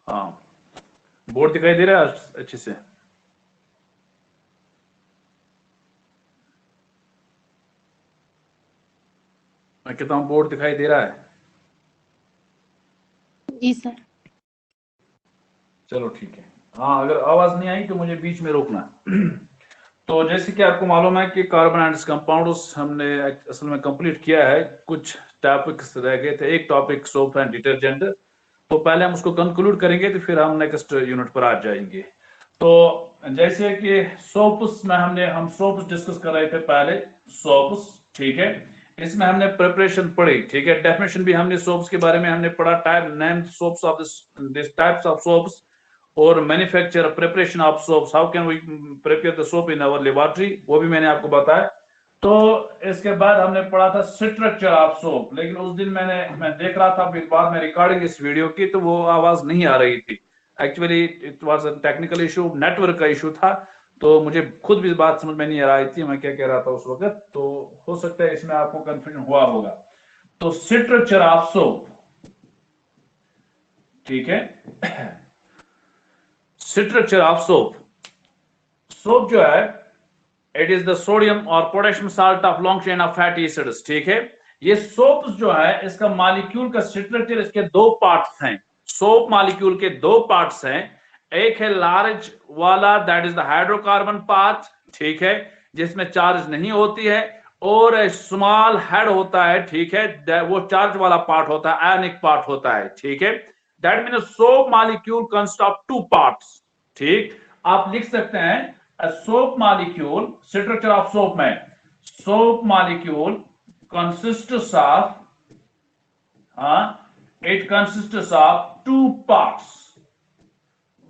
हाँ, बोर्ड दिखाई दे रहा है अच्छे से? मैं कहता हूँ बोर्ड दिखाई दे रहा है? जी सर। चलो ठीक है। हाँ, अगर आवाज नहीं आई तो मुझे बीच में रोकना। तो जैसे कि आपको मालूम है कि कार्बन एंड कंपाउंड्स हमने असल में कंप्लीट किया है। कुछ टॉपिक्स रह गए थे, एक टॉपिक सोप एंड डिटर्जेंट। तो पहले हम उसको कंक्लूड करेंगे, तो फिर हम नेक्स्ट यूनिट पर आ जाएंगे। तो जैसे कि सोप्स में हम सोप्स डिस्कस कर रहे थे पहले। सोप्स, ठीक है, इसमें हमने प्रिपरेशन पढ़ी, ठीक है। डेफिनेशन भी हमने सोप्स के बारे में हमने पढ़ा, type name soaps of this types of soaps और manufacture preparation of soaps, how can we prepare the soap in our laboratory, वो भी मैंने आपको बताया। तो इसके बाद हमने पढ़ा था स्ट्रक्चर ऑफ सोप, लेकिन उस दिन मैं देख रहा था फिर बाद में रिकॉर्डिंग इस वीडियो की, तो वो आवाज नहीं आ रही थी। Actually it was a technical issue, network का इशू था। तो मुझे खुद भी बात समझ में नहीं आ रही थी मैं क्या कह रहा था उस वक्त। तो हो सकता है इसमें आपको कंफ्यूजन हुआ होगा। तो स्ट्रक्चर ऑफ सोप, ठीक है। स्ट्रक्चर ऑफ सोप, सोप जो है इट इज द सोडियम और potassium salt of long chain of fatty acids, ठीक है। ये सोप जो है इसका मॉलिक्यूल का स्ट्रक्चर, इसके दो पार्ट्स हैं। सोप मॉलिक्यूल के दो पार्ट्स हैं। एक है लार्ज वाला, that is the hydrocarbon part, ठीक है, जिसमें चार्ज नहीं होती है। और स्मॉल हेड होता है, ठीक है, वो चार्ज वाला पार्ट होता है, आयनिक पार्ट होता है, ठीक है। That mean soap molecule consist of two parts, ठीक। आप लिख सकते हैं a soap molecule, structure of soap में soap molecule consists of it consists of two parts.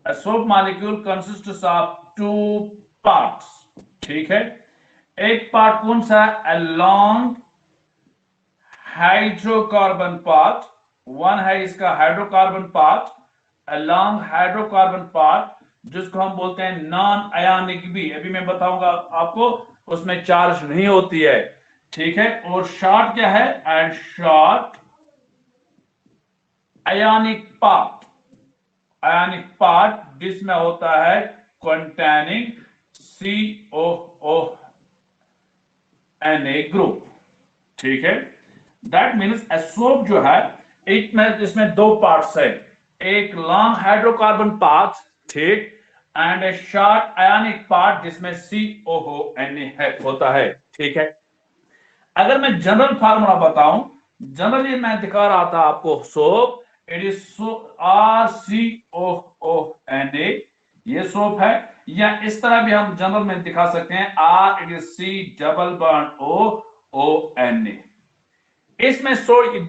A soap molecule consists of two parts, ठीक है। एक पार्ट कौन सा है? a long hydrocarbon part, one है इसका hydrocarbon part, a long hydrocarbon part, जिसको हम बोलते हैं नॉन आयनिक भी, अभी मैं बताऊंगा आपको, उसमें चार्ज नहीं होती है, ठीक है। और शॉर्ट क्या है? And short ionic part, ionic part जिसमें होता है कंटेनिंग COOH ग्रुप, ठीक है। दैट मीन्स ए सोप जो है इसमें दो पार्ट्स है, एक लॉन्ग हाइड्रोकार्बन पार्ट, ठीक, and A short ionic part जिसमें COOH होता है, ठीक है। अगर मैं जनरल फार्मूला बताऊं, जनरली मैं दिखा रहा था आपको सोप, इट इज RCOONA, ये सोप है। या इस तरह भी हम जनरल में दिखा सकते हैं, R इट इज COONA। इसमें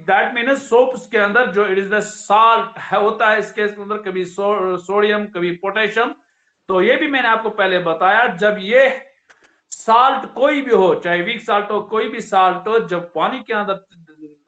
दैट मीन्स सोप्स के अंदर जो इट इज द साल्ट है होता है, इसके अंदर कभी सोडियम कभी पोटेशियम। तो ये भी मैंने आपको पहले बताया, जब ये साल्ट कोई भी हो, चाहे वीक साल्ट हो, कोई भी साल्ट हो, जब पानी के अंदर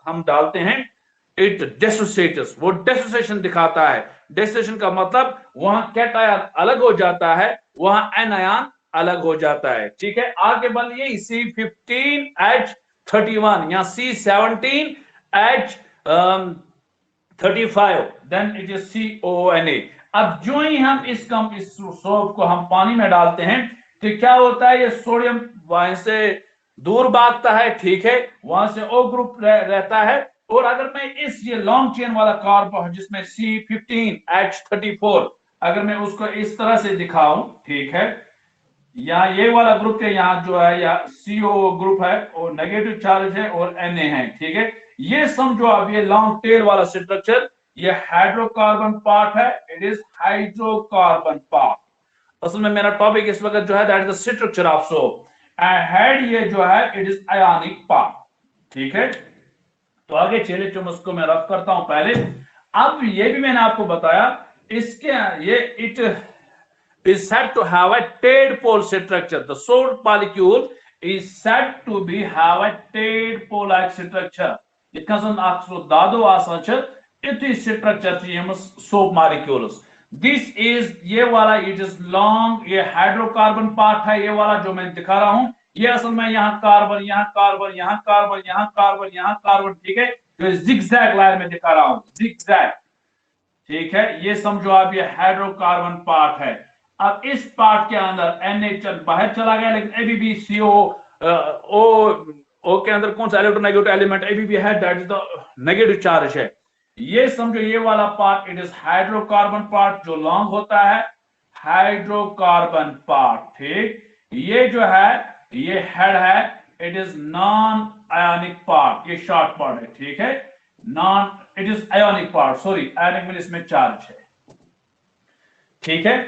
हम डालते हैं इट डिसोसिएट्स, वो डिसोसिएशन दिखाता है। डिसोसिएशन का मतलब वहां कैटायन अलग हो जाता है, वहां एनायन अलग हो जाता है, ठीक है। आगे बढ़िए, C15H31 या C17H35, then it is CONA। अब जो ही हम इस सोप को हम पानी में डालते हैं तो क्या होता है, ये सोडियम वहां से दूर भागता है, ठीक है, वहां से O ग्रुप रहता है। और अगर मैं ये लॉन्ग चेन वाला कार्बन जिसमें C15H34, अगर मैं उसको इस तरह से दिखाऊं, ठीक है, यहाँ ये वाला ग्रुप है, यहाँ जो है या CO ग्रुप है और नेगेटिव चार्ज है और Na है, ठीक है। ये समझो अब ये लॉन्ग टेल वाला स्ट्रक्चर, ये हाइड्रोकार्बन पार्ट है, इट इज हाइड्रोकार्बन पार्ट। असल में मेरा टॉपिक इस वक्त जो है that is the structure of soap, and head ये जो है इट इज आयनिक पार्ट, ठीक है। तो आगे चले, जो उसको मैं रफ करता हूं पहले। अब ये भी मैंने आपको बताया, इसके ये it is said to have a tadpole structure. The soap molecule is said to be have a tadpole-like structure. Yitkas an aksu dado asancha iti structure yemas soap molecules. This is ये वाला it is long, ये hydrocarbon part है, ये वाला जो मैं दिखा रहा हूं, ये असल में यहाँ कार्बन, यहाँ कार्बन, यहाँ कार्बन, यहाँ कार्बन, यहाँ कार्बन, ठीक है, जो जिगजैग लाइन में दिखा रहा हूं, जिगजैग, ठीक है, ये समझो आप ये हाइड्रोकार्बन पार्ट है। अब इस पार्ट के अंदर NH बाहर चला गया, लेकिन अभी भी CO ओ के अंदर कौन सा इलेक्ट्रोनेगेटिव एलिमेंट अभी भी है, that is the negative charge है। ये समझो ये वाला part it is hydrocarbon part जो लॉन्ग होता है, हाइड्रोकार्बन पार्ट। ठीक, ये जो है ये हेड है, it is non ionic part, ये शॉर्ट पार्ट है। ठीक है, non it is ionic part, sorry ionic mean इसमें चार्ज है। ठीक है,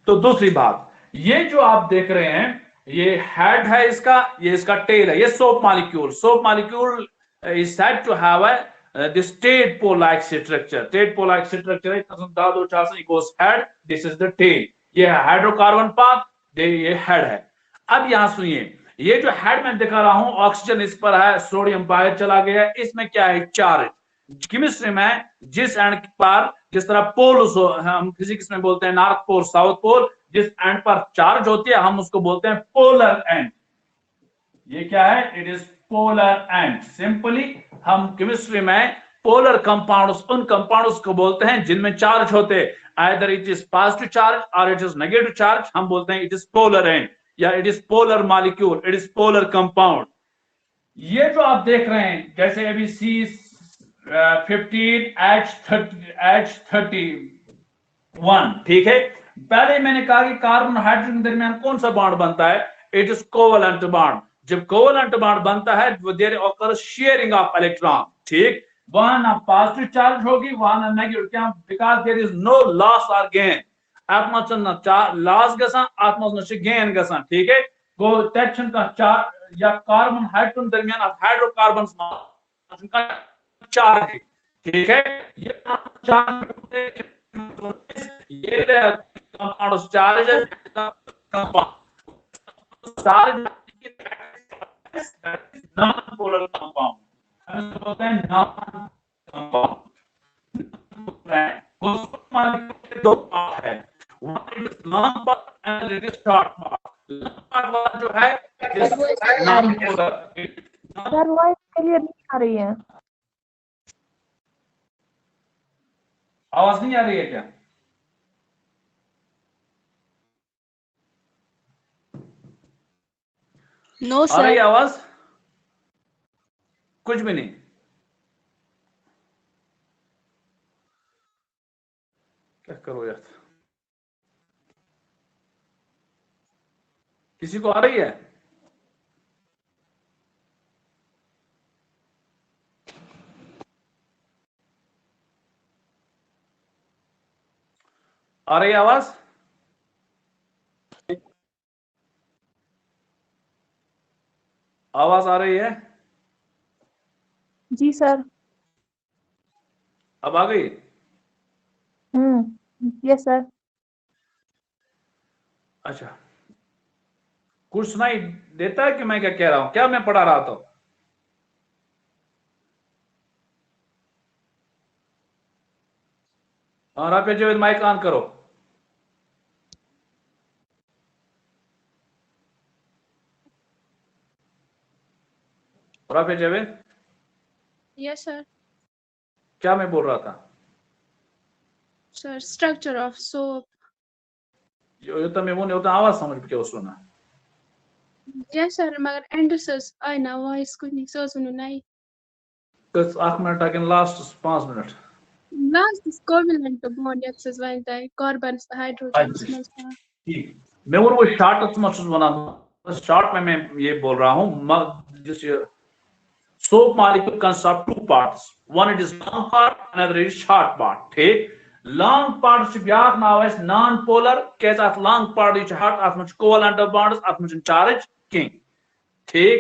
तो दूसरी बात, ये जो आप देख रहे हैं ये हेड है इसका, ये इसका टेल है। ये soap molecule is said to have this tadpole-like structure. Tadpole-like structure equals head. This is the tail. ये हाइड्रोकार्बन पार्ट, ये हेड है। अब यहां सुनिए, ये जो हेड में दिखा रहा हूं, ऑक्सीजन इस पर है, सोडियम बाहर चला गया, इसमें क्या है, चार्ज। केमिस्ट्री में जिस एंड पर, जिस तरह पोल हम फिजिक्स में बोलते हैं नॉर्थ पोल साउथ पोल, जिस एंड पर चार्ज होती है हम उसको बोलते हैं पोलर एंड। ये क्या है, it is polar and. Simply हम केमिस्ट्री में पोलर कंपाउंड्स, उन कंपाउंड्स को बोलते हैं जिनमें चार्ज होते हैं, either it is positive charge और इट इज नेगेटिव चार्ज, हम बोलते हैं इट इज पोलर एंड या it is polar molecule, it is polar compound. ये जो आप देख रहे हैं, जैसे अभी C15H31, ठीक है, पहले मैंने कहा कि कार्बन हाइड्रोजन के दरमियान कौन सा बॉन्ड बनता है, इट इज कोवलेंट बॉन्ड। जब कोवलेंट बॉन्ड बनता है there occurs sharing of electron. ठीक, वहां ना पॉजिटिव चार्ज होगी, वहां ना नेगेटिव, क्या, because there is no loss और गेन। आत्मा ना लॉस गसान, आत्मा गेन गसान। ठीक है, गो टेंशन का चार्ज या कार्बन हाइड्रोजन दरमियान हाइड्रोकार्बन का चार्ज है। ठीक है, ये चार्ज ये कंपाउंड चार्ज है, compound charge non polar compound, हम बोलते हैं नॉन कंपाउंड। दो पार्ट है, one is long part and it is short part. Long part वाला जो है non polar. Sir voice clear नहीं आ रही है। आवाज नहीं आ रही है क्या? नो आ रही सर। आवाज? कुछ भी नहीं। क्या करो यार, किसी को आ रही है? आ रही है आवाज? आवाज आ रही है? जी सर। अब आ गई? Yes sir. अच्छा, कुछ सुनाई देता है कि मैं क्या कह रहा हूं? क्या मैं पढ़ा रहा था? और आप जो माइक ऑन करो। और आप जावेद, यस सर। क्या मैं बोल रहा था? Sir structure of soap. यो तो मैं वो नहीं होता, आवाज समझ के वो सुना। यस सर, मगर एंडर्सस आई ना वॉइस कुछ नहीं सो सुनो नहीं। कुछ 8 मिनट आगे last 5 minute last is covalent bond excess वाइंदा कार्बन हाइड्रोजन मसला। ठीक, मैं वो शॉर्ट मकसद बना, शॉर्ट में मैं ये बोल रहा हूं, जिस soap molecule consists of two parts. One it is long part, another is short part. ठीक, long part से ब्याह नाव है non-polar, कैसा long part is hot, आत्मच covalent bonds, आत्मच charge king. ठीक,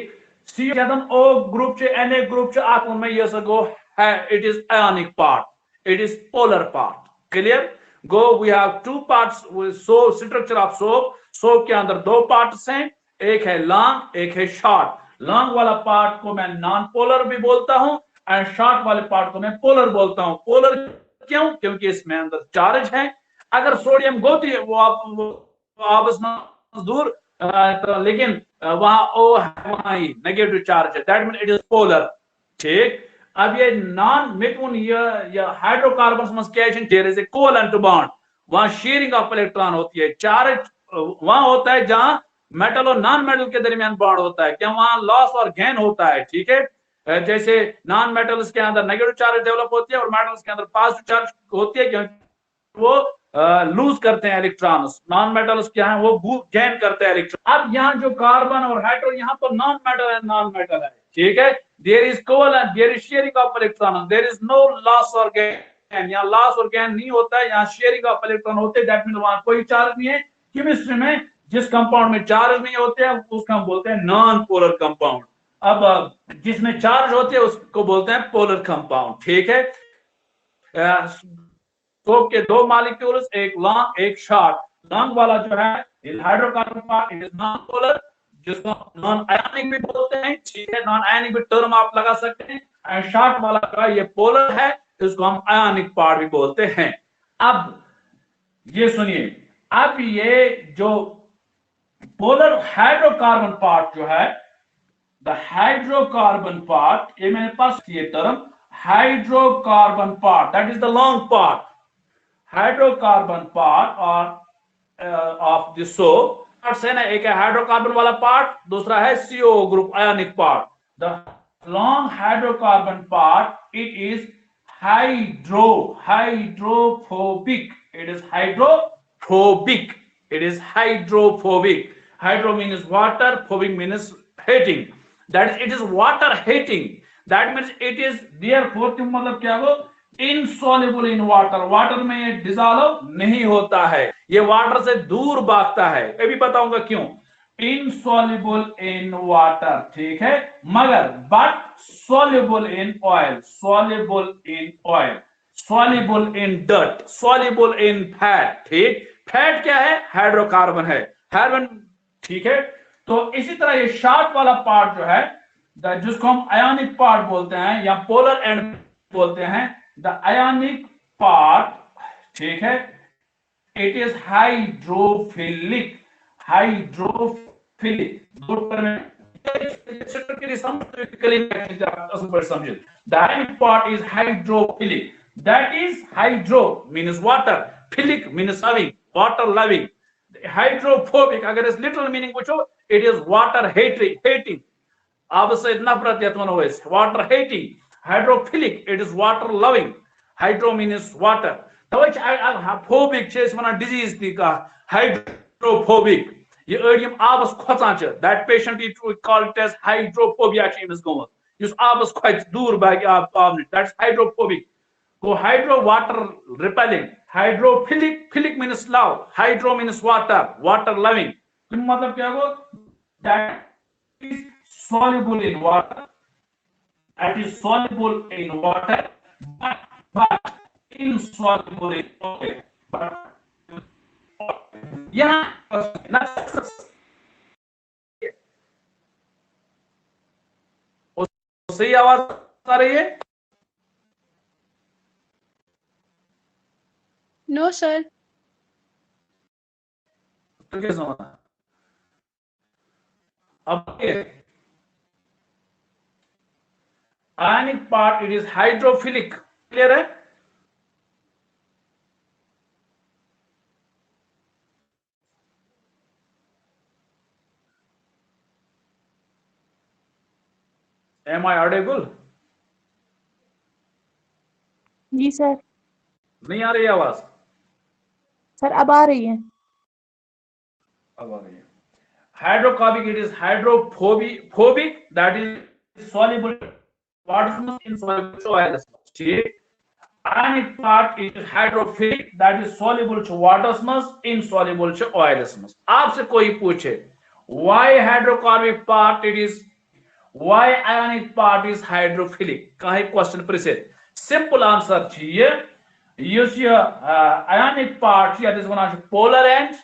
C कहते O group से Na group से आत्म में ये सको है, it is ionic part, it is polar part. Clear? Go, we have two parts with soap, structure of soap. Soap के अंदर दो parts हैं, एक है long, एक है short. लॉन्ग वाला पार्ट को मैं नॉन पोलर भी बोलता हूं एंड शॉर्ट वाले पार्ट को मैं पोलर बोलता हूं। पोलर क्यों? क्योंकि इसमें अंदर चार्ज है। अगर सोडियम गोती है वो आपस में दूर, तो लेकिन वहां ओ है, वहां ही नेगेटिव चार्ज है, that mean it is polar. ठीक, अब ये नॉन मिथुन ये हाइड्रोकार्बन में क्या है, there is a covalent bond, वहां शेयरिंग ऑफ इलेक्ट्रॉन होती है, चार्ज वहां होता है जहां मेटल और नॉन मेटल के दरमियान बॉन्ड होता है, क्या वहां लॉस और गेन होता है, ठीक है। जैसे नॉन मेटल्स के अंदर नेगेटिव चार्ज डेवलप होती है और मेटल्स के अंदर पॉजिटिव चार्ज होती है, क्योंकि वो लूज करते हैं इलेक्ट्रॉन्स, नॉन मेटल्स क्या है वो गेन करते हैं इलेक्ट्रॉन। अब यहाँ जो कार्बन और हाइड्रोजन, यहाँ तो नॉन मेटल है, नॉन मेटल है, ठीक है। There is covalent, there is sharing of electron, there is no loss और गेन, यहाँ लॉस और गेन नहीं होता है, यहाँ शेयरिंग ऑफ इलेक्ट्रॉन होते हैं, दैट मीन वहां कोई चार्ज नहीं है। केमिस्ट्री में जिस कंपाउंड में चार्ज नहीं होते हैं उसको हम बोलते हैं नॉन पोलर कंपाउंड। अब जिसमें चार्ज होते हैं उसको बोलते हैं पोलर कंपाउंड, ठीक है। सोप के दो मॉलिक्यूल्स, एक लॉन्ग एक शॉर्ट, लॉन्ग वाला जो है hydrocarbon part it is non polar, जिसको नॉन आयनिक भी बोलते हैं, ठीक है, नॉन आयनिक भी टर्म आप लगा सकते हैं, एंड शॉर्ट वाला का ये पोलर है, इसको हम आयनिक पार्ट भी बोलते हैं। अब ये सुनिए, अब ये जो पोलर हाइड्रोकार्बन पार्ट जो है, द हाइड्रोकार्बन पार्ट, ये मेरे पास ये term hydrocarbon part, that is the long part, hydrocarbon part और ऑफ द सोप पार्ट्स है ना, एक है हाइड्रोकार्बन वाला पार्ट, दूसरा है CO group ionic part. The long hydrocarbon part it is hydrophobic, it is hydrophobic, it is hydrophobic, hydro means water, phobic means hating, that is it is water hating, that means it is therefore मतलब क्या हो, insoluble in water, water में ये dissolve नहीं होता है, ये water से दूर भागता है, ये भी बताऊंगा क्यों, insoluble in water, ठीक है, मगर but soluble in oil, soluble in oil, soluble in dirt, soluble in fat, ठीक, फैट क्या है, हाइड्रोकार्बन है, कार्बन, ठीक है। तो इसी तरह ये शॉर्ट वाला पार्ट जो है, जिसको हम आयनिक पार्ट बोलते हैं या पोलर एंड बोलते हैं, द आयनिक पार्ट, ठीक है, इट इज हाइड्रोफिलिक, हाइड्रोफिलिक, समझिए, the ionic part is hydrophilic, that is hydro means water, philic means loving, water loving, hydrophobic अगर इस literal meaning पूछो, it is water hating, आपसे नफरत या तुम लोग water hating, hydrophilic it is water loving, hydro means water, तो phobic से इस मना disease थी का hydrophobic, ये अर्डियम आपस खोचान च, that patient it called it as hydrophobia च इमस गोमत, युस आपस खोच दूर भागी आप that's hydrophobic। So hydro water repelling, hydrophilic, philic means love, hydro means water, water loving, तो मतलब क्या हो, that is soluble in water, that is soluble in water, but insoluble in oil, but यहाँ सही आवाज आ रही है? No, sir. तो क्या समझना, अब ionic part it is hydrophilic, clear है? Am I audible? जी सर। नहीं आ रही आवाज? सर अब आ रही है। अब आ रही है। Hydrocarbonic it is hydrophobic, that is soluble water, insoluble to oil. ठीक। Ionic part it is hydrophilic, that is soluble to water, insoluble to oil. आपसे कोई पूछे why hydrocarbonic part it is, why ionic part is hydrophilic, कहीं question present, simple answer चाहिए, use ionic part यत इस वनान polar end,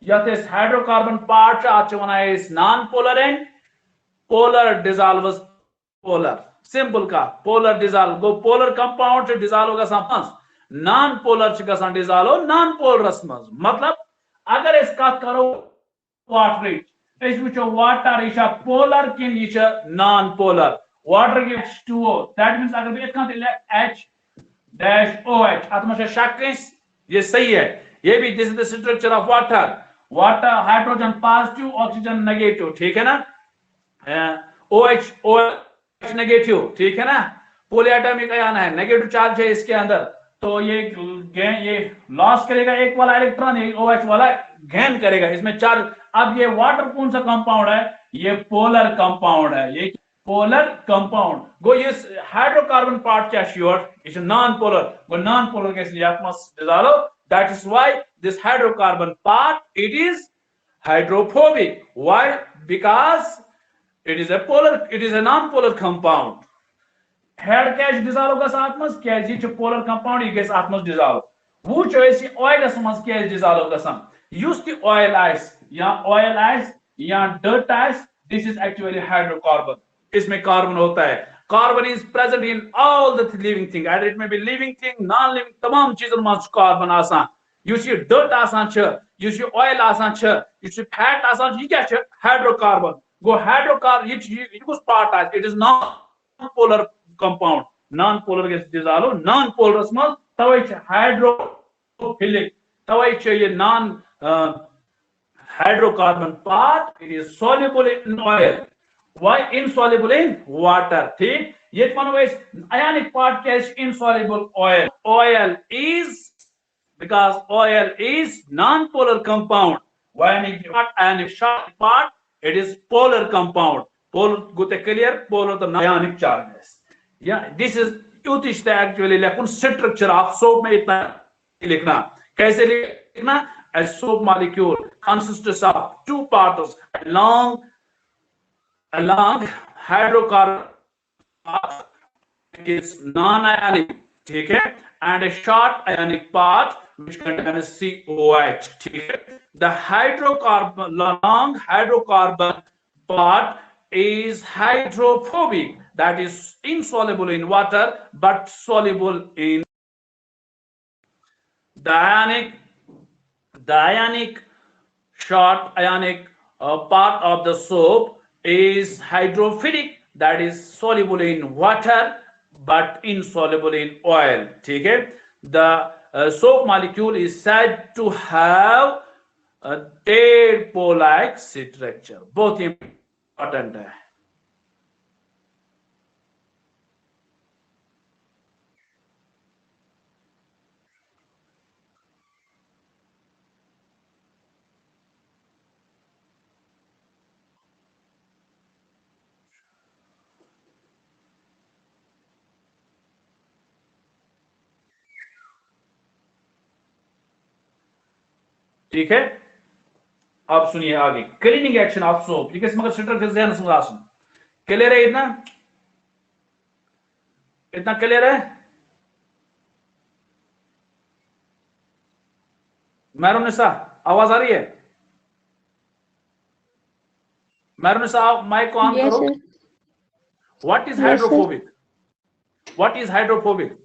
यत इस hydrocarbon part आत वनान इस non polar and, polar dissolves polar, simple का पोलर डिसॉल्व गो, पोलर कंपाउंड से डिसॉल्व गसान मस, नॉन पोलर से गसान डिसॉल्व नॉन पोलरस मस, मतलब अगर इसका करो वाटर इस विचो वाटर इशा पोलर किन is a non polar, water gives H2O. That means अगर भी इसका H dash OH आत्मा शक ये सही है. ये भी this is the structure of water. Water hydrogen positive, oxygen negative. ठीक है ना? OH negative. ठीक है ना? पॉलीएटॉमिक आयन है, नेगेटिव चार्ज है इसके अंदर, तो ये लॉस करेगा एक वाला इलेक्ट्रॉन, एक OH वाला गेन करेगा. इसमें चार्ज. अब ये वाटर कौन सा कंपाउंड है? ये पोलर कंपाउंड है. ये पोलर कंपाउंड. गो ये हाइड्रोकार्बन पार्ट क्या श्योर इज नॉन पोलर. वो नॉन पोलर के लिए आप मत डालो. That is why this hydrocarbon part it is hydrophobic. Why? Because it is a polar, it is a non-polar compound. Head क्या dissolve गस आत्मस क्या जी polar compound ये गस आत्मस dissolve. वो चोइस oil असमस क्या dissolve गसम. Use the oil ice या oil ice या dirt ice. This is actually hydrocarbon. इसमें carbon होता है. Carbon is present in all the living thing. Either it may be living thing, non-living. तमाम चीजों में carbon आसान. You see dirt आसान छ, you see oil आसान छ, you see fat आसान. ये क्या छ? Hydrocarbon. Go hydrocarbon, it was part as it is non-polar compound. Non-polar gets dissolved. Non-polar small, tawai hydrophilic. Tawai ye non hydrocarbon part. It is soluble in oil. Why insoluble in water? ठीक. Yet one way ionic part is insoluble oil. Oil is because oil is non-polar compound. Why ionic part? It is polar compound. Polar good clear. Polar the ionic charges. Yeah, this is युतिष्ठ actually लेकिन structure of soap में इतना लिखना. कैसे लिखना? A soap molecule consists of two parts: long hydrocarbon is non-ionic, ठीक है, and a short ionic part which contains COH. ठीक है. The long hydrocarbon part is hydrophobic, that is insoluble in water but soluble in the ionic short ionic part of the soap is hydrophilic, that is soluble in water but insoluble in oil. ठीक है. The soap molecule is said to have a tadpole-like structure. बहुत important है. ठीक है. अब सुनिए आगे. Cleaning action of soap. ठीक है. मगर स्ट्रक्चर ध्यान से समझा. क्लियर है? इतना क्लियर है? मैरून निसा आवाज आ रही है? मैरून निसा माइक को ऑन करो. What is hydrophobic? What is hydrophobic?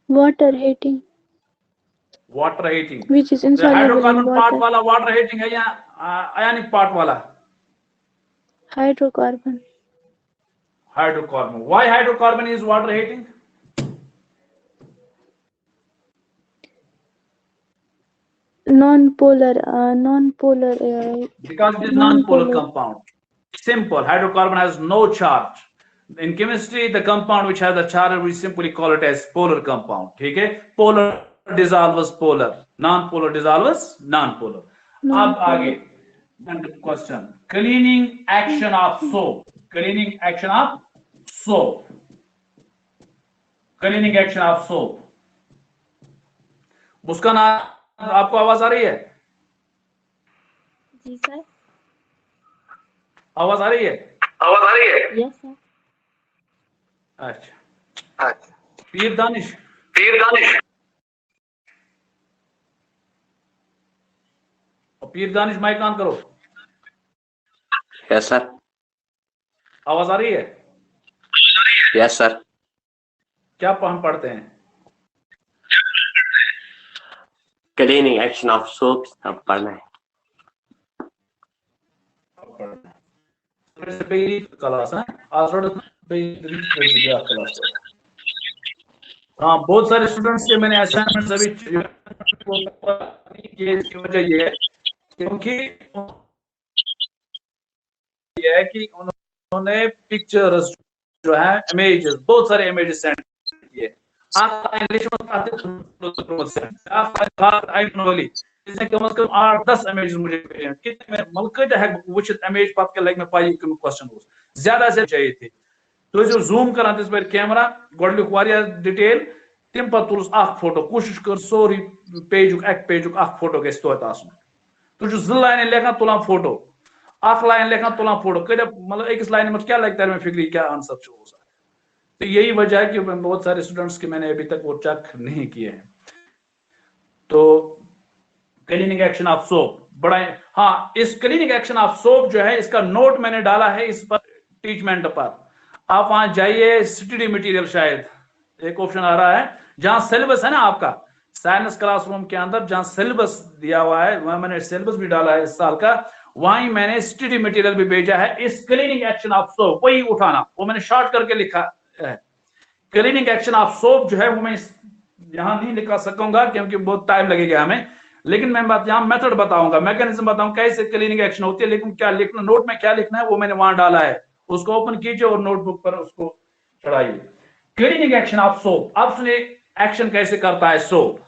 Water hating. Water hating. Which is insoluble in hydrocarbon part water. वाला वाटर हेटिंग है या आयनिक पार्ट वाला? Hydrocarbon. Hydrocarbon. Why hydrocarbon is water hating? Non-polar. Because it is non-polar compound. Simple. Hydrocarbon has no charge. In chemistry, the compound which has a charge, we simply call it as polar compound. ठीक है? Polar dissolves polar. Non-polar dissolves non-polar. अब आगे. Question. Cleaning action of soap. Cleaning action of soap. Cleaning action of soap. मुस्कान आपको आवाज आ रही है? जी sir. आवाज आ रही है? आवाज आ रही है? Yes sir. अच्छा. पीर दानिश. पीर दानिश माइक ऑन करो. Yes sir. आवाज आ रही है? Yes sir. क्या हम पढ़ते हैं? क्लीनिंग एक्शन ऑफ सोप्स अब पढ़ना है. क्लास है आज क्लास। हाँ, बहुत सारे स्टूडेंट्स के मैंने असाइनमेंट्स अभी किए। इसकी वजह ये है क्योंकि ये है कि उन्होंने पिक्चर्स जो है इमेजेस, बहुत सारे इमेजेस सेंड किए। आप इंग्लिश में पढ़ते इसने कम से कम 8-10 इमेजेस मुझे कितने मुल्क है वुचित इमेज पत के लग में पाई क्वेश्चन ज्यादा से चाहिए थे। तो जो जूम करान तस पे कैमरा गोड लिख वारिया डिटेल तम पत तुलस अख फोटो कोशिश कर सोरी पेजुक एक पेजुक अख फोटो गस तो आसन। तो जो ज लाइन लेखा तुला फोटो अख लाइन लेखा तुला फोटो कद मतलब एक लाइन में क्या लगता है मैं फिक्री क्या आंसर हो सकता। तो यही वजह है कि बहुत सारे स्टूडेंट्स के मैंने अभी तक वो चेक नहीं किए हैं। तो क्लीनिंग एक्शन ऑफ सोप बड़ा, हाँ, इस क्लीनिंग एक्शन ऑफ सोप जो है इसका नोट मैंने डाला है इस पर टीचमेंट पर। आप वहां जाइए, स्टडी मटेरियल शायद एक ऑप्शन आ रहा है जहां सिलेबस है ना आपका साइंस क्लासरूम के अंदर, जहां सिलेबस दिया हुआ है वहां मैंने सिलेबस भी डाला है इस साल का, वहीं मैंने स्टडी मटेरियल भी भेजा है। इस क्लीनिंग एक्शन ऑफ सोप वही उठाना, वो मैंने शॉर्ट करके लिखा है। क्लीनिंग एक्शन ऑफ सोप जो है वो मैं यहां नहीं लिखा सकूंगा क्योंकि बहुत टाइम लगेगा हमें, लेकिन मैं बात यहाँ मेथड बताऊंगा, मैकेनिज्म बताऊंगा कैसे क्लीनिंग एक्शन होती है। लेकिन क्या लिखना, नोट में क्या लिखना है वो मैंने वहां डाला है, उसको ओपन कीजिए और नोटबुक पर उसको चढ़ाइए। क्लीनिंग एक्शन ऑफ सोप, अब सुनिए एक्शन कैसे करता है soap.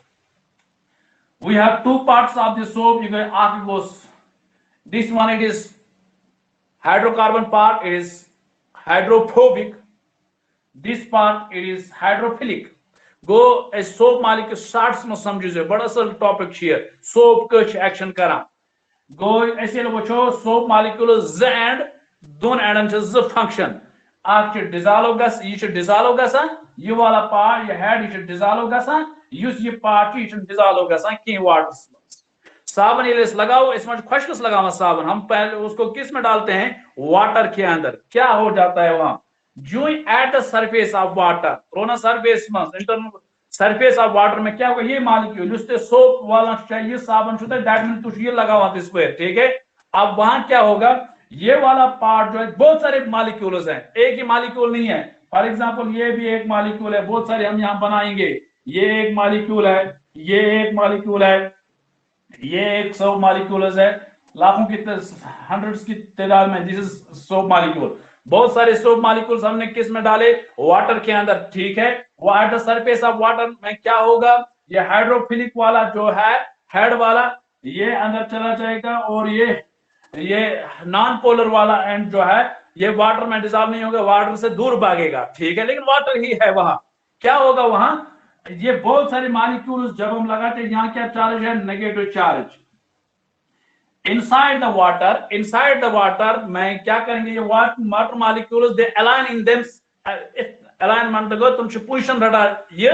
We have two parts of the soap, this one it is hydrocarbon part, it is hydrophobic, this part it is hydrophilic. गो सोप मालिक शार्ट्स में समझिए, बड़ा सा टॉपिक सोप कछ एक्शन करा। गो ऐसे वो सोप मालिक्यूल ज एंड दोन एंडन ज फंक्शन, अख डिजॉल्व गस, ये डिजॉल्व गसान, ये वाला पार्ट ये हेड ये डिजॉल्व गसान, ये पार्ट ये डिजॉल्व गसान कि वाटर में। साबुन ये लगाओ, इसमें खुशकस लगावा साबुन, हम पहले उसको किस में डालते हैं, वाटर के अंदर। क्या हो जाता है वहां, जो at the surface of water, रोना सरफेस में इंटरनल सरफेस ऑफ वाटर में क्या होगा, ये मालिक्यूल जिससे सोप वाला चाहिए साबुन छुता है, दैट मीन तुझ ये लगा हुआ इस पे, ठीक है। अब वहां क्या होगा, ये वाला पार्ट जो है बहुत सारे मालिक्यूल्स हैं, एक ही मालिक्यूल नहीं है। फॉर एग्जांपल ये भी एक मालिक्यूल है, बहुत सारे हम यहां बनाएंगे, ये एक मालिक्यूल है, ये एक मालिक्यूल है, ये एक सोप मालिक्यूल्स है, लाखों की हंड्रेड्स की तादाद में दिस इज सोप मालिक्यूल। बहुत सारे सोप मालिक्यूल्स हमने किस में डाले, वाटर के अंदर, ठीक है। वो at the surface of water में क्या होगा, ये हाइड्रोफिलिक वाला जो है हेड वाला ये अंदर चला जाएगा, और ये नॉन पोलर वाला एंड जो है ये वाटर में डिसॉल्व नहीं होगा, वाटर से दूर भागेगा, ठीक है, लेकिन वाटर ही है वहां। क्या होगा वहां, ये बहुत सारे मॉलिक्यूल्स जब हम लगाते हैं, यहाँ क्या चार्ज है, negative charge. inside the water में क्या करेंगे, ये water molecules they align in them, alignment गो तुम पोजीशन रटा, ये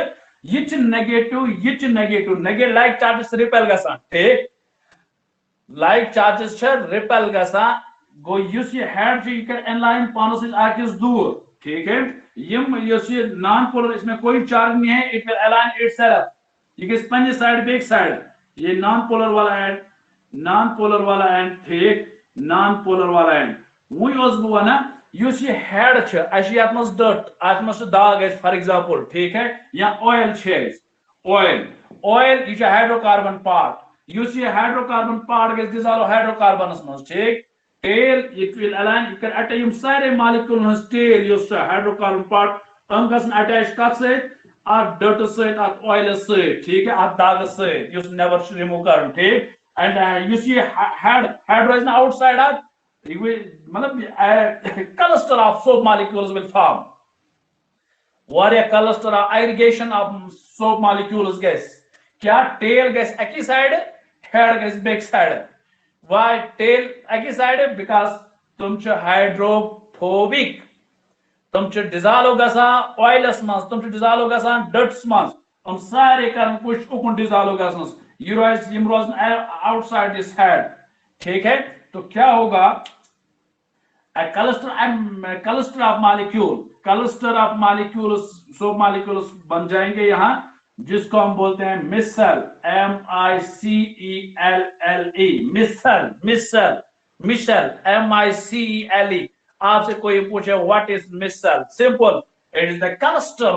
नेगेटिव लाइक चार्जेस रिपेल गसान, ठीक, लाइक चार्जेस रिपेल गसान। गो युस ये हेड जो ये अलाइन पानो से आकिस दूर, ठीक है। ये नॉन पोलर, इसमें कोई चार्ज नहीं है, इट विल अलाइन इटसेल्फ, ये किस पंजे साइड पे एक साइड, ये नॉन पोलर वाला एंड, नॉन पोलर वाला एंड, ठीक, नॉन पोलर वाला एंड वो बो ना, युस ये हेड अत डट अत दाग फॉर एग्जांपल, ठीक है, या ऑयल ऑयल ये हाइड्रोकार्बन पार्ट, युस ये हाइड्रोकार्बन पार्ट गस डिसॉल्व हाइड्रोकार्बनस मज, ठीक। Tail it will align, it can attach यम सारे मॉलिक्यूल हस टेल युस हाइड्रोकार्बन पार्ट हम गसन अटैच कत से अत डट से अत ऑयल से, ठीक है, अत दाग से युस नेवर रिमूव कर, ठीक। And you see hydro is outside of, मतलब cluster of soap molecules will form. What a cluster of aggregation of soap molecules guys. क्या tail guys एक ही side, head guys back side. Why tail एक ही side? Because तुम च hydrophobic, तुम च dissolve गसा oilus मास, तुम च dissolve गसा dirt मास, हम सारे कर्म कुछ उकुन dissolve गसा आउटसाइड दिस हेड, ठीक है। तो क्या होगा, cluster of molecule soap molecules बन जाएंगे यहां, जिसको हम बोलते हैं मिसल, MICELLE, मिसल, MICELE, आपसे कोई पूछे what is micelle, simple, it is the cluster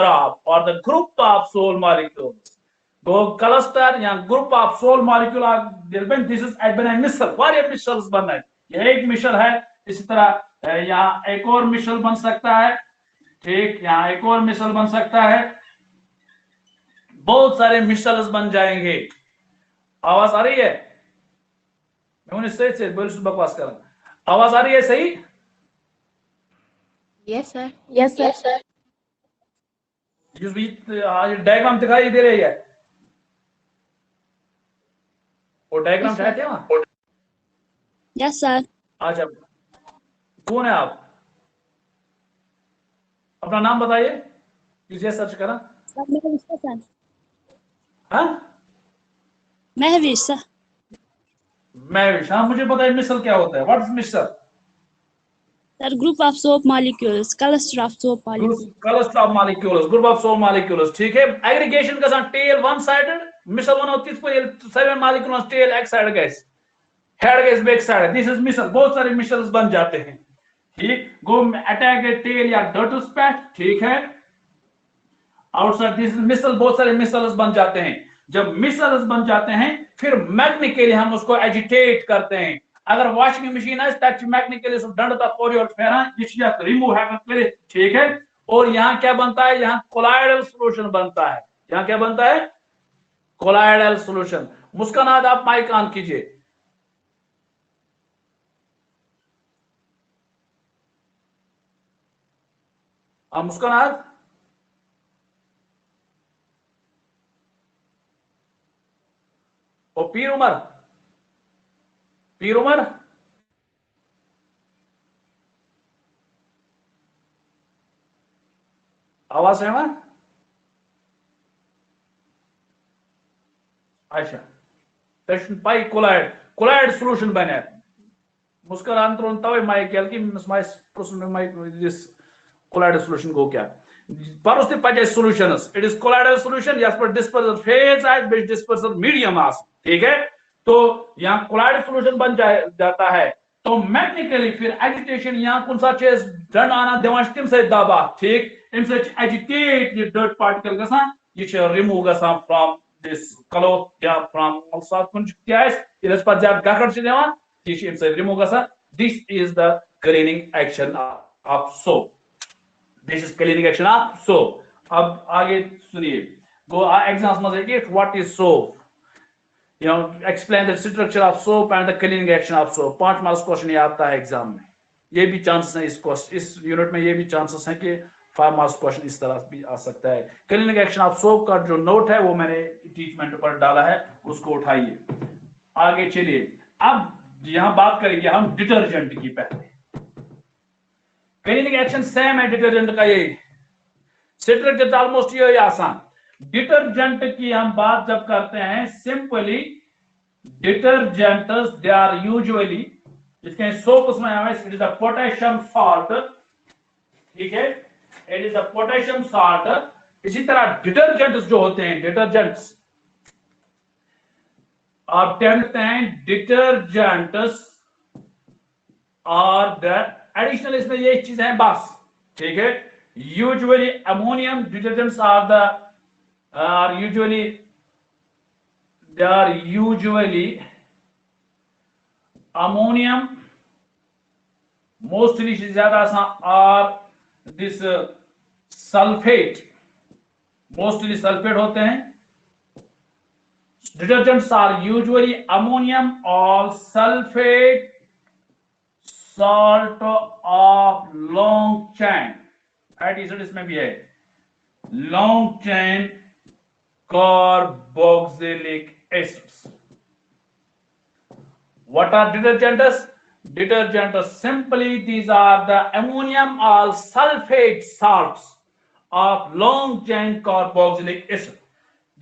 of और the group of soap molecules. गो क्लस्टर या group of soap molecule this is एडबेन मिसल, वारियर मिसल्स बन है। ये एक मिसल है। इसी तरह यहाँ एक और मिसल बन सकता है, ठीक, यहाँ एक और मिसल बन सकता है, बहुत सारे मिसल्स बन जाएंगे। आवाज आ रही है? मैं से बकवास कर रहा, आवाज आ रही है सही? Yes, sir. Yes, sir. Diagram दिखाई दे रही है, वो डायग्राम Yes, चाहते sir. हैं वहां? Yes, sir. अच्छा, कौन है आप? अपना नाम बताइए, किसे सर्च करा? Mahvish, sir. हाँ, Mahvish, sir. महविश, हाँ मुझे पता है मिसल क्या होता है। What is micelle? Sir, group of soap molecules, cluster of soap molecules. Cluster of molecules, group of soap molecules, ठीक है। एग्रीगेशन का टेल वन साइडेड, मिसल वन होती है 7 मॉलिक्यूल्स, टेल एक साइड गैस, हेड गैस back side, this is micelle. बहुत सारे मिसल्स बन जाते हैं, ठीक। गो अटैक टेल या डर्टस पैच, ठीक है। आउटसाइड दिस इज मिसल, बहुत सारे मिसल्स बन जाते हैं। जब मिसल्स बन जाते हैं फिर मैग्नेटिकली हम उसको एजिटेट करते हैं। अगर वॉशिंग मशीन है तक मैग्नेटिकली सो दंड तक कोरी और फेरा ये रिमूव है करे, ठीक है। और यहाँ क्या बनता है, यहाँ कोलाइडल सॉल्यूशन बनता है। यहाँ क्या बनता है? Colloidal solution. मुस्कानात आप माइक ऑन कीजिए। मुस्कानात, और पीर उमर, पीर उमर, आवाज है वहां? अच्छा, पाई कोलाइड सॉल्यूशन बने मुस्कान त्रोन तवे माइक कि माइक कोलाइडल सॉल्यूशन गो क्या परस ते पजे solutions, it is colloidal solution yes पर डिस्पर्सल फेज आइज बेस डिस्पर्सल मीडियम आस, ठीक है। तो यहाँ कोलाइडल सॉल्यूशन बन जाता है। तो मैग्नेटिकली फिर एजिटेशन यहाँ कौन सा चीज दंड आना दिवान तम से दबा, ठीक, इन से एजिटेट ये डर्ट पार्टिकल गसान ये रिमूव गसान फ्रॉम दिस क्लॉथ या फ्रॉम ऑल्सो कुछ क्या है इस पर ज्यादा गकड़ से दिवान ये इन से रिमूव गसान। This is the cleaning action of soap, this is cleaning action of soap. अब आगे सुनिए, गो एग्जाम्स में देखिए what is soap, you know, explain the structure of soap and the cleaning action of soap। 5 marks question ये आता है exam में। ये भी चांसेस है इस यूनिट में, ये भी चांसेस है कि 5 मार्क्स क्वेश्चन इस तरह भी आ सकता है। क्लीनिंग एक्शन ऑफ सोप का जो नोट है वो मैंने टीचमेंट पर डाला है, उसको उठाइए। आगे चलिए, अब यहां बात करेंगे हम डिटर्जेंट की। पहले क्लीनिंग एक्शन सेम है डिटर्जेंट का, ये स्ट्रक्चर ऑलमोस्ट ये आसान। डिटर्जेंट की हम बात जब करते हैं, simply detergents they are usually, इसके सोप उसमें it is a potassium salt, ठीक है, it is a potassium salt. इसी तरह डिटर्जेंट्स जो होते हैं, डिटर्जेंट्स आप कहते हैं डिटर्जेंट्स और द एडिशनल इसमें ये चीज है बस, ठीक है। Usually ammonium detergents are usually ammonium, mostly ज्यादा और this sulfate, mostly sulfate होते हैं। Detergents are usually ammonium or sulfate salt of long chain, addition इसमें भी है, long chain carboxylic acids। What are detergents? Detergents simply these are the ammonium or sulfate salts of long chain carboxylic acid।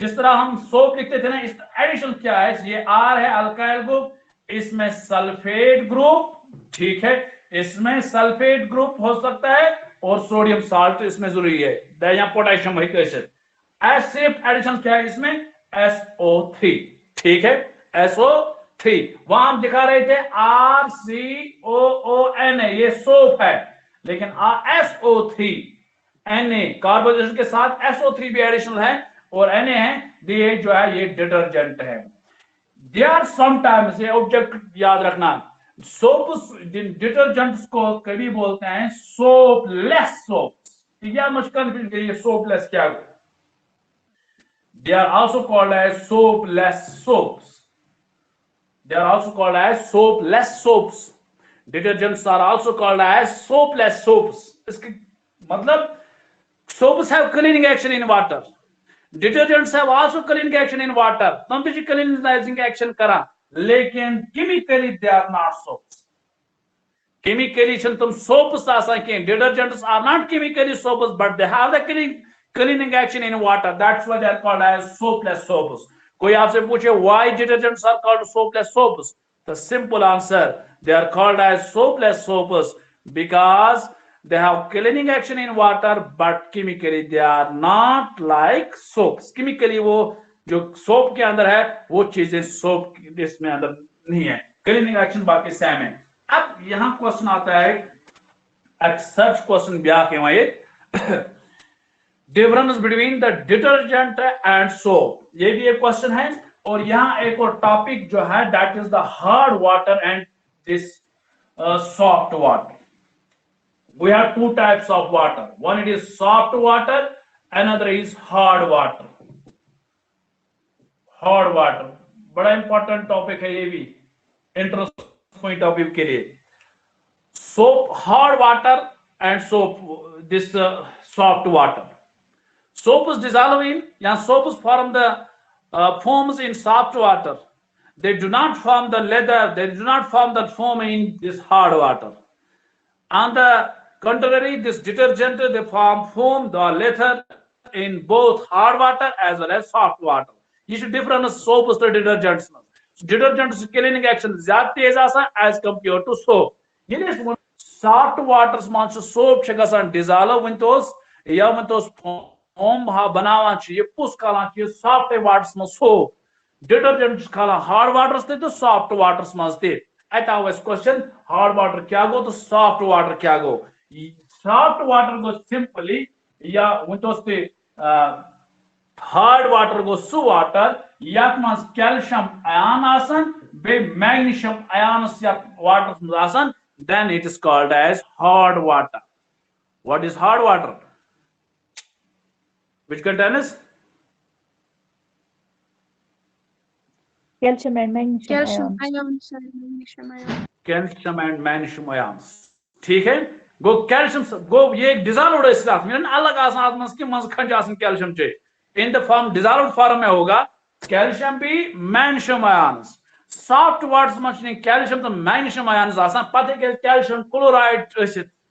जिस तरह हम soap लिखते थे ना, इस एडिशन क्या है, ये R है अल्काइल ग्रुप, इसमें सल्फेट ग्रुप, ठीक है, इसमें सल्फेट ग्रुप हो सकता है और सोडियम साल्ट इसमें जरूरी है, या पोटेशियम एसिड। एसिड एडिशन क्या है इसमें, SO3, ठीक है, SO3। 3। वहां हम दिखा रहे थे RCOONA, ये सोप है, लेकिन SO3 Na कार्बोनेशन के साथ SO3 भी एडिशनल है और Na है, ये जो है ये डिटर्जेंट है। दे आर समटाइम्स, ये ऑब्जेक्ट याद रखना, सोप्स डिटर्जेंट्स को कभी बोलते हैं सोपलेस सोप्स। ठीक है, मुझ कंफ्यूज करिए सोपलेस क्या। They are also called as soapless soaps. They are also called as soapless soaps. Detergents are also called as soapless soaps. इसके मतलब soaps have cleaning action in water. Detergents have also cleaning action in water. तुम भी cleansing action करा, लेकिन chemically they are not soaps. Chemically तुम soaps आसान के detergents are not chemically soaps, but they have the cleaning action in water. That's why they are called as soapless soaps. कोई आपसे पूछे why detergents are called soapless soaps, the simple answer, they are called as soapless soaps because they have cleaning action in water, but chemically they are not like soaps. Chemically वो जो soap के अंदर है वो चीजें soap इसमें अंदर नहीं है, क्लीनिंग एक्शन बाकी सेम है। अब यहां क्वेश्चन आता है, एक सर्च क्वेश्चन ब्याह के वहां difference between the detergent and soap, ये भी एक क्वेश्चन है। और यहाँ एक और टॉपिक जो है that is the hard water and this soft water. We have two types of water, one it is soft water, another is hard water. Hard water बड़ा इंपॉर्टेंट टॉपिक है, ये भी इंटरेस्ट पॉइंट ऑफ व्यू के लिए। Soap, hard water and soap, this soft water. Soaps dissolve in, soaps form the foams in soft water. They do not form the leather, they do not form the foam in this hard water. On the contrary, this detergent, they form foam, the leather in both hard water as well as soft water. You should difference soaps to detergents. Detergents cleaning action zyada tez asan as compared to soap. Yeli soft waters man soap gasan dissolve wintos ya wintos foam बनावान ये पुस कलान soft waters में soap, detergents कलान hard waters तो soft waters मज तव question hard water क्या गो तो सॉफ्ट वाटर क्या गो। सॉफ्ट वाटर गो सिंपली या वनतोस हार्ड वाटर गो सु वाटर यथ मज कैल्शियम आयन आसन बे मैग्नीशियम आयन्स या वाटर मज आसन, then it is called as hard water. What is hard water? Which contains calcium and magnesium Calcium ions. ions and magnesium ions. calcium and magnesium ions। ठीक है, गो calcium गो ये dissolved है साथ में अलग आसान आत्मस की मज खंज आसन कैल्शियम चे in the form dissolved form में होगा कैल्शियम भी मैग्नीशियम आयंस। सॉफ्ट वाटर्स में कैल्शियम तो मैग्नीशियम आयंस आसान पता है कैल्शियम क्लोराइड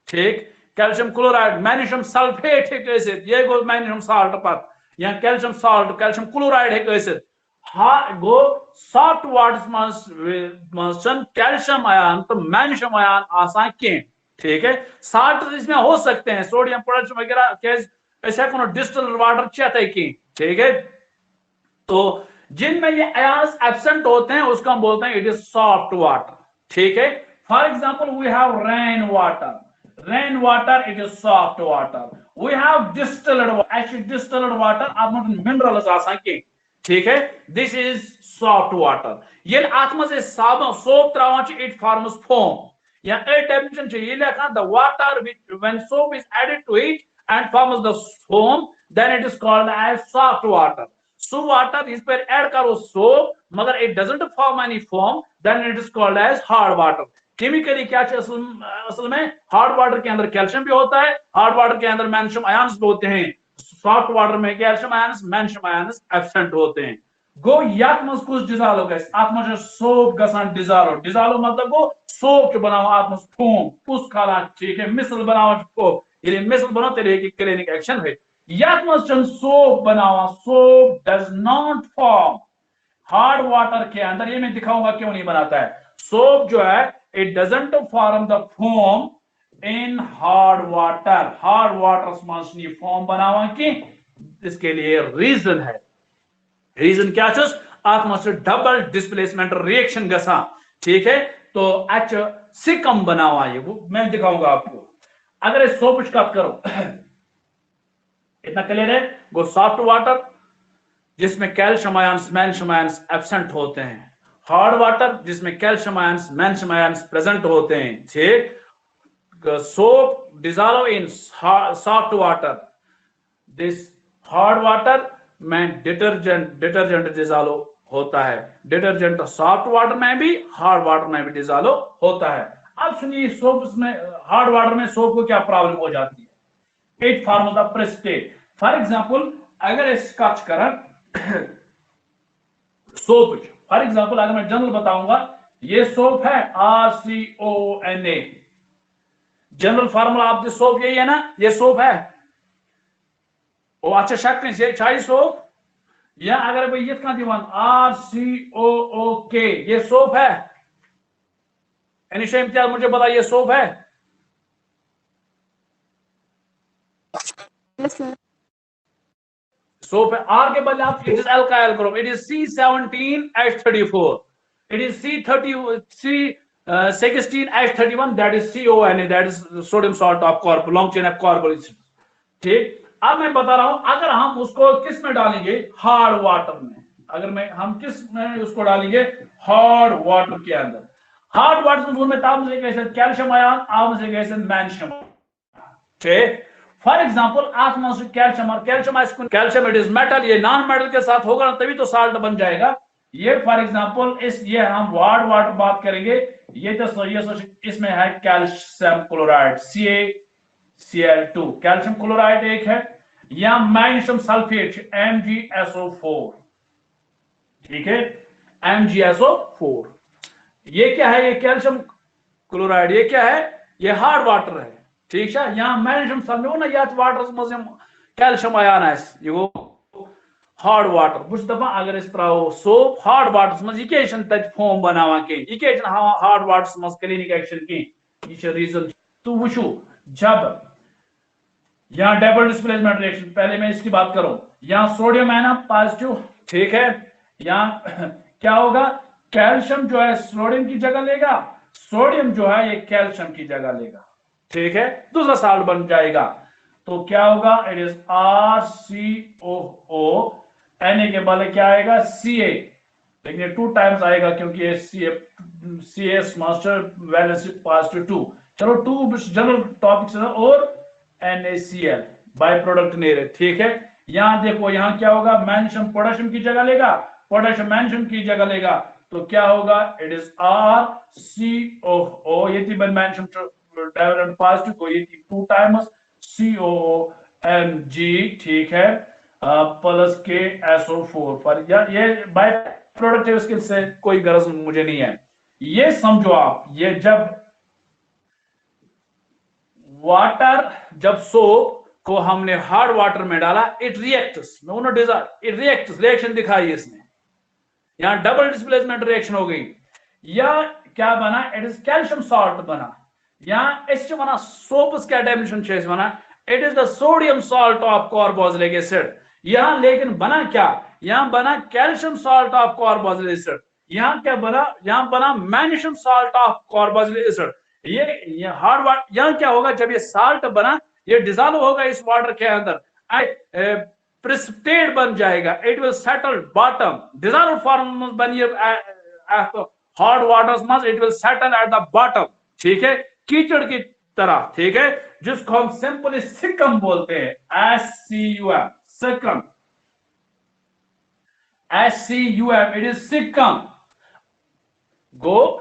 ठीक, कैल्शियम क्लोराइड, मैग्नीशियम सल्फेट है ये गो मैग्नीशियम साल्ट पर या कैल्शियम साल्ट, कैल्शियम क्लोराइड है गो सॉफ्ट वाटर्स में कैल्शियम आयन तो मैग्नीशियम आयन आसान के। ठीक है, साल्ट इसमें हो सकते हैं, सोडियम पोटेशियम वगैरह ऐसा कोनो डिस्टिल्ड वाटर चाहते की। ठीक है, तो जिनमें ये आयन्स एब्सेंट होते हैं उसको हम बोलते हैं इट इज सॉफ्ट वाटर। ठीक है, for example we have rain water, rain water it is soft water. We have distilled water, actually distilled water आत्मा minerals आसान के। ठीक है, this is soft water। ये आत्मा से soap त्रावांच it forms foam या a definition चे ये लिखा the water which when soap is added to it and forms the foam then it is called as soft water। So water इस पर add करो soap मगर it doesn't form any foam then it is called as hard water। Chemically क्या असल में hard water के अंदर calcium भी होता है, हार्ड वाटर के अंदर मैग्नीशियम आयंस भी होते हैं, सॉफ्ट वाटर में calcium ions magnesium ions absent होते हैं। गो यात मज कुछ डिसॉल्व गस आत मज सोप गसान डिसॉल्व, डिसॉल्व मतलब गो सोप के बनाओ आत मज फोम पुस खाला। ठीक है, मिसल बनाओ फोम, ये मिसल बनाओ तेरे की क्लीनिंग एक्शन है। यात मज चन सोप बनाओ, soap does not form hard water के अंदर, ये मैं दिखाऊंगा क्यों नहीं बनाता है। सोप जो है it doesn't form the foam in hard water, hard water में फोम बनावा की, इसके लिए रीजन है। रीजन क्या चीज आत्म डबल डिस्प्लेसमेंट रिएक्शन गसा, ठीक है। तो एच सिकम बना हुआ है, वो मैं दिखाऊंगा आपको। अगर इस सोप कट करो, इतना क्लियर है। वो सॉफ्ट वाटर जिसमें calcium ions magnesium ions absent होते हैं, हार्ड वाटर जिसमें calcium ions magnesium ions present होते हैं, ठीक। Soap dissolve in soft water, this hard water में डिटर्जेंट डिजॉल्व होता है, डिटर्जेंट सॉफ्ट वाटर में भी हार्ड वाटर में भी डिजॉल्व होता है। अब सुनिए सोप में, हार्ड वाटर में सोप को क्या प्रॉब्लम हो जाती है। It forms the precipitate. For example अगर इसका करें सोप, फॉर एग्जांपल अगर मैं जनरल बताऊंगा, ये सोप है RCONA, general formula of the soap यही है ना, ये सोप है। ओ अच्छा शक नहीं चाहिए सोप, या अगर भाई ये कहां दिवान RCOOK, ये सोप है। अनिशा इम्तियाज मुझे बता, ये सोप है? Yes, sir. सोप है। आर के बदले आप it is alkyl group, it is C17H34, it is C16H31, that is CONA, that is sodium salt of carb, long chain of carbonyl, ठीक। अब मैं बता रहा हूं, अगर हम उसको किस में डालेंगे, हार्ड वाटर में, अगर हम किस में उसको डालेंगे, हार्ड वाटर के अंदर। हार्ड वाटर में कैल्शियम आयन, मैग्नीशियम, ठीक। फॉर एग्जांपल आत्मा से कैल्शियम इट इज मेटल, ये नॉन मेटल के साथ होगा ना तभी तो साल्ट बन जाएगा। ये फॉर एग्जांपल ये हम हार्ड वाटर बात करेंगे, ये तो इसमें है calcium chloride CaCl2, calcium chloride एक है, या मैग्नीशियम सल्फेट MgSO4, ठीक है, MgSO4। ये क्या है, ये कैल्शियम क्लोराइड, ये क्या है, ये हार्ड वाटर है, ठीक है। यहाँ मैग्नीशियम सल्फेट ना, या वाटर मज कैल्शियम आयन ये वो हार्ड वाटर बुझ दपा, अगर इस त्रो सोप हार्ड वाटर मज यह तक फोम बनावा कह, यह हार्ड वाटर मज क्लिनिक एक्शन कह, रीजन। तो वुचु जब यहाँ डबल डिस्प्लेसमेंट रिएक्शन, पहले मैं इसकी बात करूं, यहाँ सोडियम है ना पॉजिटिव, ठीक है। यहाँ क्या होगा, कैल्शियम जो है सोडियम की जगह लेगा, सोडियम जो है ये कैल्शियम की जगह लेगा, ठीक है, दूसरा साल्ट बन जाएगा। तो क्या होगा, इट इज RCOO, Na के बदले क्या आएगा, Ca, लेकिन ये 2 टाइम्स आएगा क्योंकि ये CS मास्टर वैलेंसी पॉजिटिव 2, चलो 2 जनरल टॉपिक से, और NaCl बाय प्रोडक्ट नहीं रहे, ठीक है। यहां देखो, यहां क्या होगा, मैग्नीशियम पोटेशियम की जगह लेगा, पोटेशियम मैग्नीशियम की जगह लेगा, तो क्या होगा, इट इज RCOO, ये थी मैग्नीशियम डाइवेलेंट पॉजिटिव को, ये थी 2 टाइम्स COMG, ठीक है, प्लस के SO4 पर, ये बाय प्रोडक्ट है, उसके से कोई गरज मुझे नहीं है। ये समझो आप, ये जब वाटर, जब सोप को हमने हार्ड वाटर में डाला, it reacts, it reacts, reaction दिखाई इसने, यहां डबल डिस्प्लेसमेंट रिएक्शन हो गई, या क्या बना, इट इज कैल्शियम सॉल्ट बना। यहां इस बना सोप्स क्या डेफिनेशन बना, it is the sodium salt of carboxylic acid. यहां लेकिन बना क्या, यहां बना calcium salt of carboxylic acid. यहां क्या बना, यहां बना magnesium salt of carboxylic acid. ये हार्ड वाटर, यहां क्या होगा, जब ये साल्ट बना, ये डिजॉल्व होगा इस वाटर के अंदर, प्रेसिपिटेट बन जाएगा, it will settle bottom, dissolve form बनिए हार्ड वाटर्स मज, it will settle at the bottom, ठीक है, कीचड़ की तरह, ठीक है, जिसको हम सिंपली सिकम बोलते हैं, SCUM, scum, SCUM, it is scum. गो,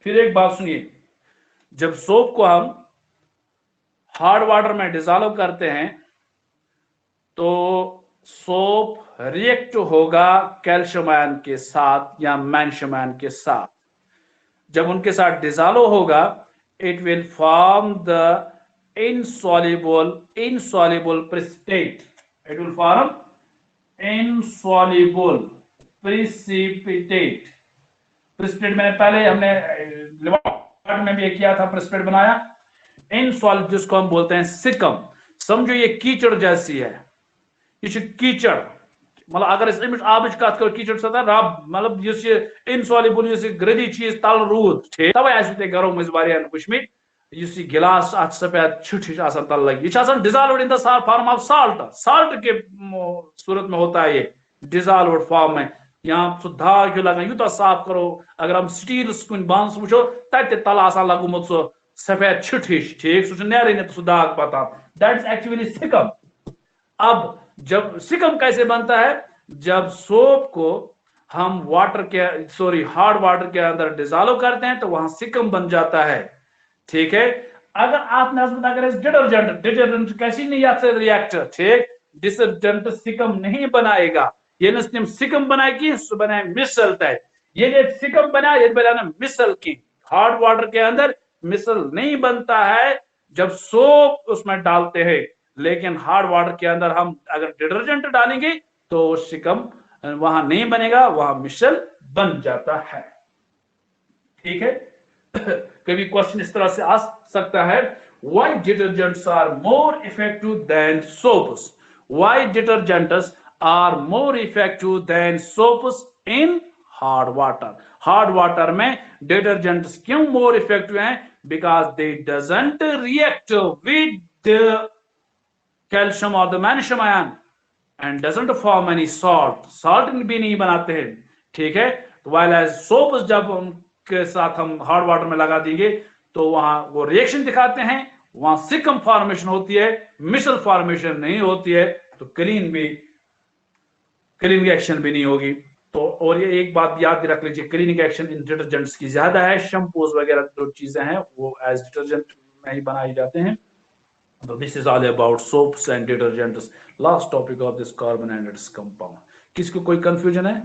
फिर एक बात सुनिए, जब सोप को हम हार्ड वाटर में डिसॉल्व करते हैं तो सोप रिएक्ट होगा कैल्शियम आयन के साथ या मैग्नीशियम आयन के साथ। जब उनके साथ डिसॉल्व होगा, it will form the insoluble precipitate, it will form insoluble precipitate। Precipitate मैंने पहले हमने लेबोरेटरी में भी किया था, प्रेसिपिटेट बनाया, इनसॉल्युबल जिसको हम बोलते हैं सिकम। समझो ये कीचड़ जैसी है, ये कीचड़, मतलब अगर अमिच आबच कत कर कीचड़ सतह रब मतलब इनसॉल्युबल ग्रदी चीज तल रूद ठीक तवे आसो घरों मज वुचमित गिलास अत सफेद छिट हिच आसान तल लगी यह dissolved in the form of salt salt के सूरत में होता है ये डिजॉल्व्ड फॉर्म में यहाँ सो दाग लगा यूत साफ करो अगर हम स्टील कुन बांस वो तत तल आसान लगुमुत सो सफेद छिट हिच ठीक सह नेर सह दाग पता दैट इज एक्चुअली सिकम। अब जब सिकम कैसे बनता है जब सोप को हम वाटर के हार्ड वाटर के अंदर डिजॉल्व करते हैं तो वहां सिकम बन जाता है ठीक है। अगर आपने अगर डिटर्जेंट कैसी नहीं आते रिएक्टर ठीक डिटर्जेंट सिकम नहीं बनाएगा ये नम सिकम बनाए कि बनाए मिसल तय ये सिकम बनाए ये बनाना मिसल की हार्ड वाटर के अंदर मिसल नहीं बनता है जब सोप उसमें डालते हैं लेकिन हार्ड वाटर के अंदर हम अगर डिटर्जेंट डालेंगे तो सिकम वहां नहीं बनेगा वहां मिसल बन जाता है ठीक है। कभी क्वेश्चन इस तरह से आ सकता है why detergents are more effective than soaps why detergents are more effective than soaps in hard water में डिटर्जेंट्स क्यों मोर इफेक्टिव हैं because they doesn't react with calcium और the magnesium ion and doesn't form any salt भी नहीं बनाते हैं ठीक है। तो वाइल एज सोप जब उनके साथ हम हार्ड वाटर में लगा देंगे तो वहां वो रिएक्शन दिखाते हैं वहां सिकम फॉर्मेशन होती है मिसल फॉर्मेशन नहीं होती है तो क्लीन एक्शन भी नहीं होगी। तो और ये एक बात याद रख लीजिए क्लीनिंग एक्शन इन डिटर्जेंट्स की ज्यादा है शैम्पूज वगैरह जो चीजें हैं वो एज डिटर्जेंट में ही बनाए जाते हैं। So this is all about soaps and detergents. Last topic of this carbon and its compound. किसको कोई confusion है?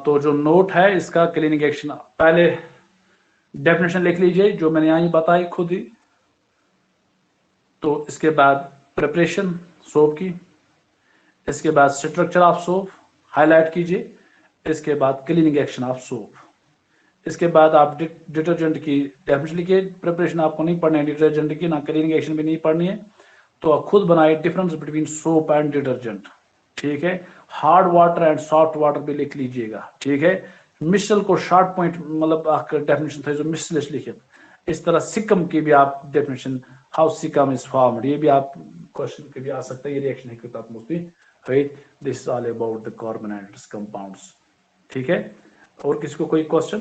तो जो नोट है इसका क्लीनिंग एक्शन पहले डेफिनेशन लिख लीजिए जो मैंने यहाँ बताई खुद ही। तो इसके बाद प्रिपरेशन सोप की, इसके बाद स्ट्रक्चर ऑफ सोप हाईलाइट कीजिए, इसके बाद क्लीनिंग एक्शन ऑफ सोप, इसके बाद आप डिटर्जेंट की डेफिनेशन लिखिए। प्रिपरेशन आपको नहीं पढ़नी है डिटर्जेंट की, ना क्लीनिंग एक्शन भी नहीं पढ़नी है, तो आप खुद बनाइए difference between soap and detergent ठीक है। Hard water and soft water भी लिख लीजिएगा ठीक है। मिसल को शॉर्ट पॉइंट मतलब डेफिनेशन था जो मिसल लिखे इस तरह सिकम की भी आप डेफिनेशन हाउ सिकम इज फॉर्म्ड ये भी आप क्वेश्चन के भी आ सकता है ये रिएक्शन है किताब मुफ्ती right. This is all about the carbon and its compounds ठीक है। और किसी को कोई क्वेश्चन?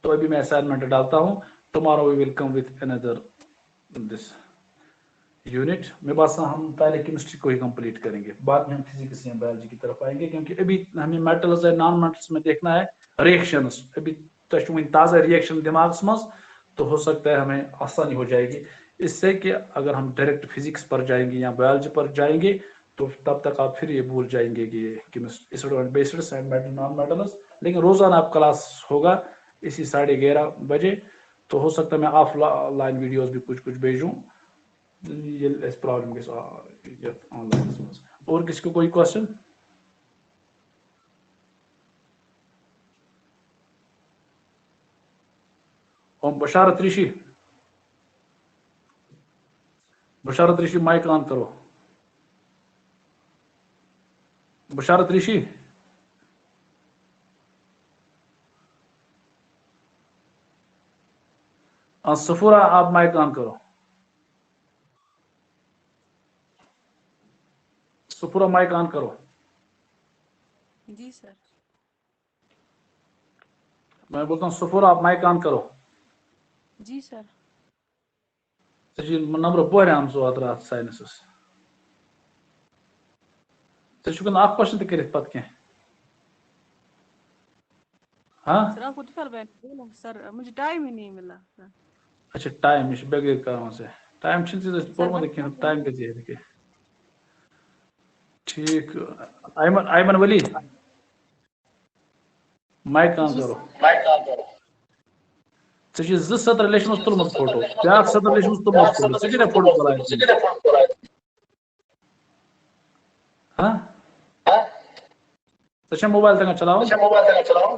तो अभी मैं असाइनमेंट डालता हूं tomorrow we will come with another this unit. मेरे पास हम पहले केमिस्ट्री को ही कंप्लीट करेंगे बाद में हम फिजिक्स या बायोलॉजी की तरफ आएंगे क्योंकि अभी हमें मेटल्स और नॉन मेटल्स में देखना है रिएक्शंस। अभी तो ताज़ा रिएक्शन दिमाग में तो हो सकता है हमें आसानी हो जाएगी इससे कि अगर हम डायरेक्ट फिजिक्स पर जाएंगे या बायोलॉजी पर जाएंगे तो तब तक आप फिर ये भूल जाएंगे कि chemistry bases and metal non metals. लेकिन रोजाना आप क्लास होगा इसी 11:30 बजे तो हो सकता है मैं ऑफलाइन वीडियोस भी कुछ भेजूं ये इस प्रॉब्लम के साथ ऑनलाइन। और किसी को कोई question? Om Basharat Rishi mic on करो। बशारत ऋषि सफूरा आप माइक ऑन करो। सफूरा माइक ऑन करो। जी सर। मैं बोलता हूँ सफूरा आप माइक ऑन करो। जी सर। नंबर बोराम सो अदर साइंसेस आप क्वेश्चन तो करित पत क्या हाँ सर आपको तो बोला सर मुझे टाइम ही नहीं मिला सर। अच्छा टाइम इस बगैर कहाँ से टाइम पढ़ो देखिए टाइम कैसे है देखिए ठीक। आयमन वली माइक ऑन करो। ज़ 17 लेशन तुलमुत फोटो क्या 17 लेशन तुलमुत फोटो फोटो चलाए हाँ मोबाइल तक चलाओ